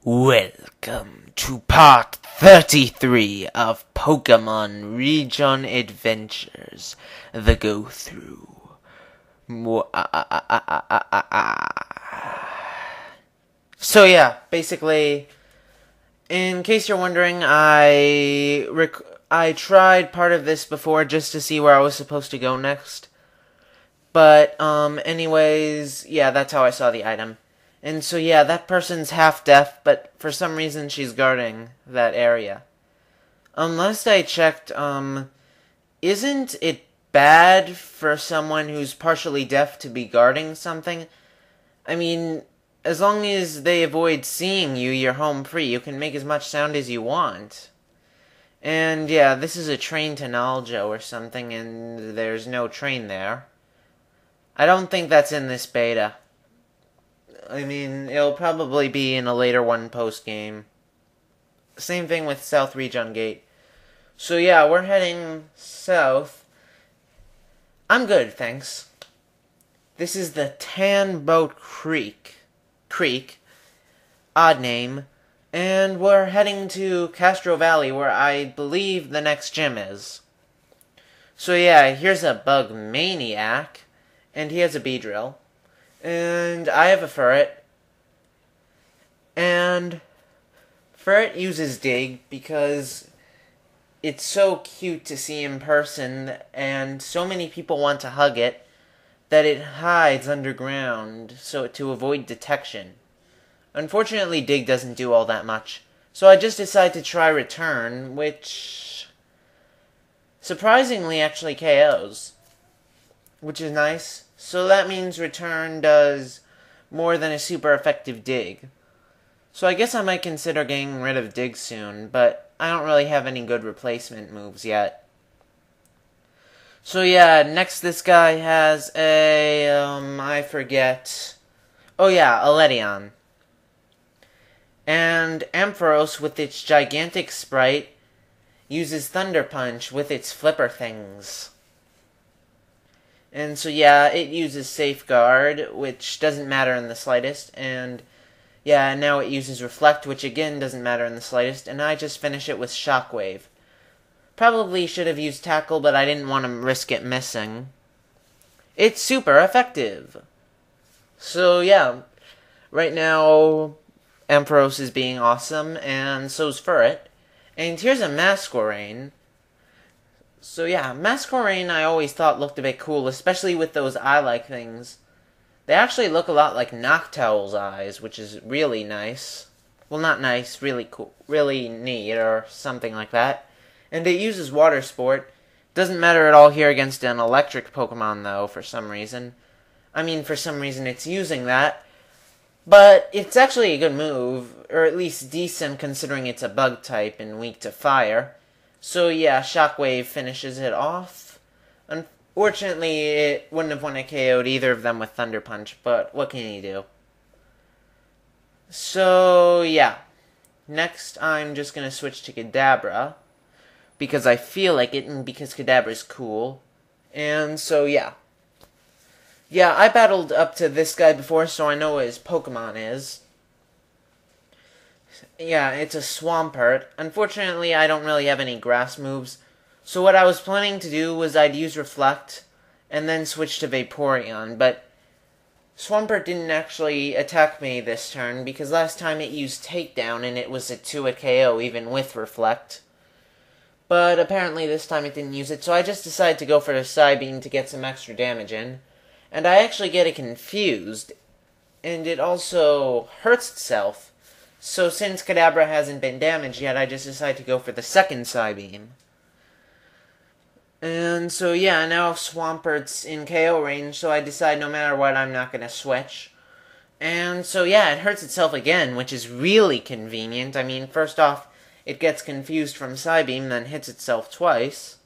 Welcome to part 33 of Pokemon Rijon Adventures, the go-through. So yeah, basically, in case you're wondering, I tried part of this before just to see where I was supposed to go next. But, anyways, yeah, that's how I saw the item. And so, yeah, that person's half deaf, but for some reason she's guarding that area. Last I checked, isn't it bad for someone who's partially deaf to be guarding something? I mean, as long as they avoid seeing you, you're home free. You can make as much sound as you want. And, yeah, this is a train to Naljo or something, and there's no train there. I don't think that's in this beta. I mean, it'll probably be in a later one post-game. Same thing with South Rijon Gate. So yeah, we're heading south. I'm good, thanks. This is the Tan Boat Creek. Odd name. And we're heading to Castro Valley, where I believe the next gym is. So yeah, here's a bug maniac. And he has a Beedrill. And I have a Ferret. And Ferret uses Dig because it's so cute to see in person, and so many people want to hug it that it hides underground so to avoid detection. Unfortunately, Dig doesn't do all that much. So I just decided to try Return, which surprisingly actually KOs. Which is nice. So that means Return does more than a super effective Dig. So I guess I might consider getting rid of Dig soon, but I don't really have any good replacement moves yet. So yeah, next this guy has a, I forget. Oh yeah, a Ledion. And Ampharos with its gigantic sprite uses Thunder Punch with its flipper things. And so yeah, it uses Safeguard, which doesn't matter in the slightest, and yeah, now it uses Reflect, which again doesn't matter in the slightest, and I just finish it with Shockwave. Probably should have used Tackle, but I didn't want to risk it missing. It's super effective! So yeah, right now, Ampharos is being awesome, and so's Ferret. And here's a Masquerain. So yeah, Masquerain I always thought looked a bit cool, especially with those eye-like things. They actually look a lot like Noctowl's eyes, which is really nice. Well, not nice, really cool, really neat, or something like that. And it uses Water Sport. Doesn't matter at all here against an electric Pokemon, though, for some reason. I mean, for some reason it's using that. But it's actually a good move, or at least decent considering it's a bug type and weak to fire. So yeah, Shockwave finishes it off. Unfortunately, it wouldn't have won a KO'd either of them with Thunder Punch, but what can you do? So yeah, next I'm just going to switch to Kadabra, because I feel like it and because Kadabra's cool. And so yeah. Yeah, I battled up to this guy before, so I know what his Pokemon is. Yeah, it's a Swampert. Unfortunately, I don't really have any grass moves. So what I was planning to do was I'd use Reflect, and then switch to Vaporeon, but Swampert didn't actually attack me this turn, because last time it used Takedown, and it was a 2-hit KO, even with Reflect. But apparently this time it didn't use it, so I just decided to go for the Psybeam to get some extra damage in. And I actually get it confused, and it also hurts itself. So since Kadabra hasn't been damaged yet, I just decided to go for the second Psybeam. And so yeah, now Swampert's in KO range, so I decide no matter what, I'm not going to switch. And so yeah, it hurts itself again, which is really convenient. I mean, first off, it gets confused from Psybeam, then hits itself twice.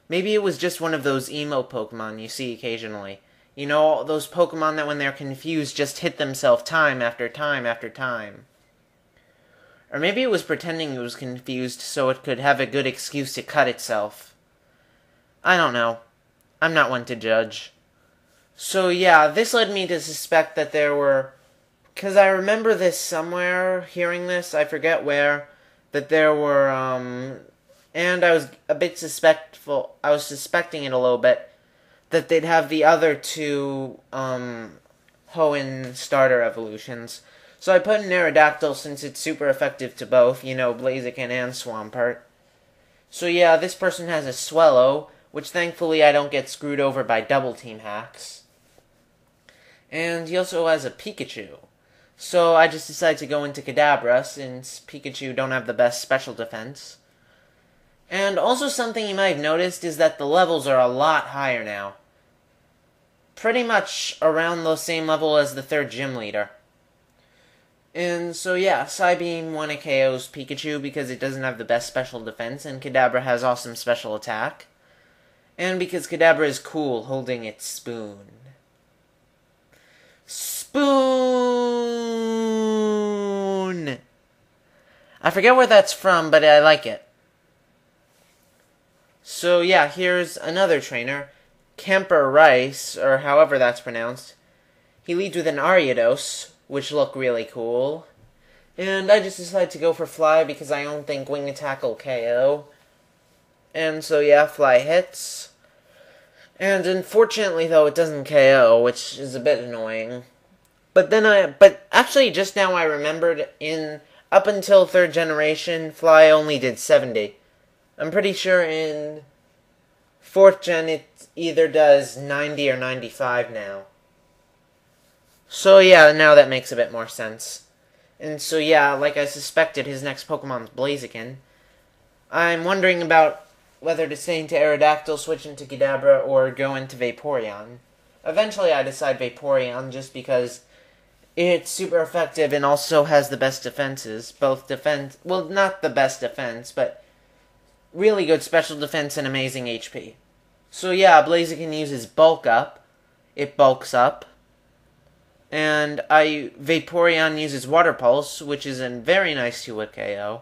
Maybe it was just one of those emo Pokemon you see occasionally. You know, those Pokemon that when they're confused just hit themselves time after time after time. Or maybe it was pretending it was confused so it could have a good excuse to cut itself. I don't know. I'm not one to judge. So yeah, this led me to suspect that there were because I remember this somewhere, hearing this, I forget where, that there were, and I was a bit I was suspecting it a little bit, that they'd have the other two, Hoenn starter evolutions. So I put in Aerodactyl since it's super effective to both, Blaziken and Swampert. So yeah, this person has a Swellow, which thankfully I don't get screwed over by double team hacks. And he also has a Pikachu. So I just decided to go into Kadabra, since Pikachu don't have the best special defense. And also something you might have noticed is that the levels are a lot higher now. Pretty much around the same level as the third gym leader. And so yeah, Psybeam 1 KOs Pikachu because it doesn't have the best special defense, and Kadabra has awesome special attack. And because Kadabra is cool holding its spoon. Spoon! I forget where that's from, but I like it. So yeah, here's another trainer, Kemper Rice, or however that's pronounced. He leads with an Ariados, which look really cool. And I just decided to go for Fly because I don't think Wing Attack will KO. And so yeah, Fly hits. And unfortunately though, it doesn't KO, which is a bit annoying. But actually just now I remembered, up until 3rd generation, Fly only did 70. I'm pretty sure in 4th gen it either does 90 or 95 now. So yeah, now that makes a bit more sense. And so yeah, like I suspected, his next Pokemon's Blaziken. I'm wondering about whether to stay into Aerodactyl, switch into Kadabra, or go into Vaporeon. Eventually I decide Vaporeon just because it's super effective and also has the best defenses. Well, not the best defense, but really good special defense and amazing HP. So yeah, Blaziken uses Bulk Up. It bulks up. And Vaporeon uses Water Pulse, which is a very nice 2-hit KO.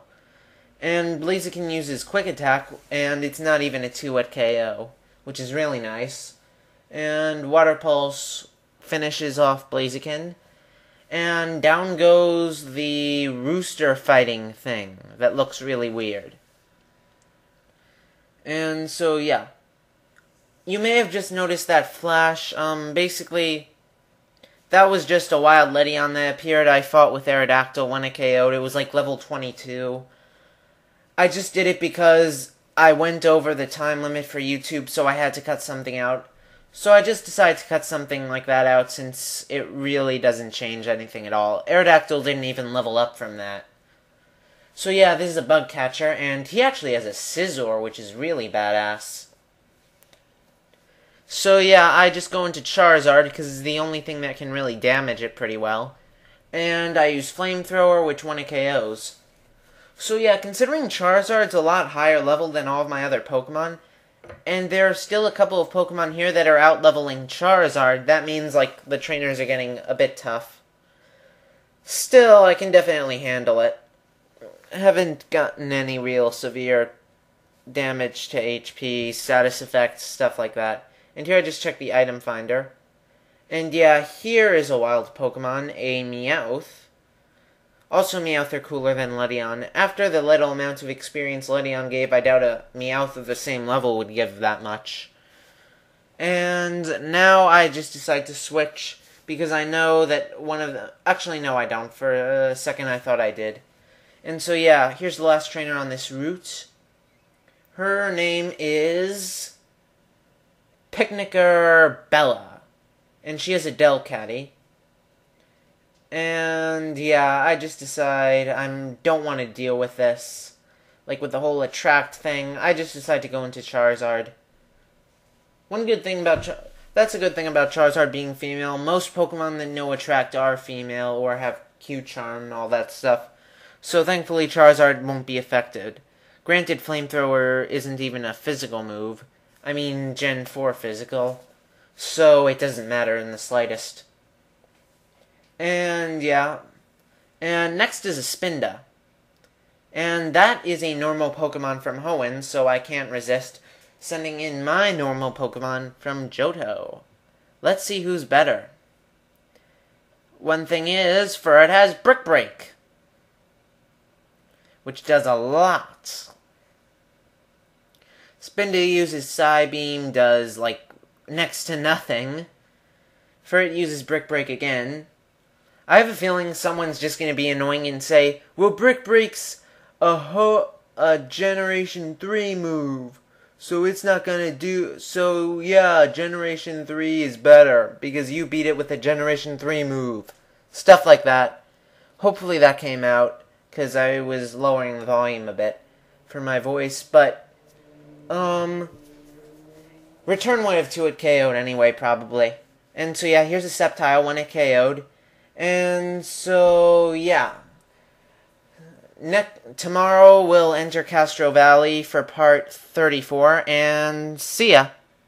And Blaziken uses Quick Attack, and it's not even a 2-hit KO, which is really nice. And Water Pulse finishes off Blaziken. And down goes the rooster fighting thing that looks really weird. And so, yeah. You may have just noticed that flash. Basically, that was just a wild Ledion that appeared. I fought with Aerodactyl when it KO'd. It was like level 22. I just did it because I went over the time limit for YouTube, so I had to cut something out. So I just decided to cut something like that out since it really doesn't change anything at all. Aerodactyl didn't even level up from that. So yeah, this is a bug catcher, and he actually has a Scizor, which is really badass. So yeah, I just go into Charizard, because it's the only thing that can really damage it pretty well. And I use Flamethrower, which 1 KOs. So yeah, considering Charizard's a lot higher level than all of my other Pokemon, and there are still a couple of Pokemon here that are out-leveling Charizard, that means, like, the trainers are getting a bit tough. Still, I can definitely handle it. I haven't gotten any real severe damage to HP, status effects, stuff like that. And here I just check the item finder. And yeah, here is a wild Pokemon, a Meowth. Also, Meowth are cooler than Ledion. After the little amount of experience Ledion gave, I doubt a Meowth of the same level would give that much. And now I just decide to switch, because I know that one of the... Actually, no, I don't. For a second, I thought I did. And so, yeah, here's the last trainer on this route. Her name is Picnicker Bella. And she has a Delcatty. And, yeah, I just decide I don't want to deal with this. Like, with the whole attract thing, I just decide to go into Charizard. One good thing about... That's a good thing about Charizard being female. Most Pokemon that know attract are female or have Q-Charm and all that stuff. So thankfully Charizard won't be affected. Granted, Flamethrower isn't even a physical move. I mean, Gen 4 physical. So it doesn't matter in the slightest. And yeah. And next is a Spinda. And that is a normal Pokemon from Hoenn, so I can't resist sending in my normal Pokemon from Johto. Let's see who's better. one thing is, for it has Brick Break, which does a lot. Spin to uses Psybeam does, like, next to nothing. For it uses Brick Break again. I have a feeling someone's just going to be annoying and say, well, Brick Break's a Generation 3 move, so it's not going to do... So, yeah, Generation 3 is better, because you beat it with a Generation 3 move. Stuff like that. Hopefully that came out, because I was lowering the volume a bit for my voice, but, Return would have 2-hit KO'd anyway, probably. And so, yeah, here's a Sceptile, 1-hit KO'd. And so, yeah. Tomorrow we'll enter Castro Valley for part 34, and see ya.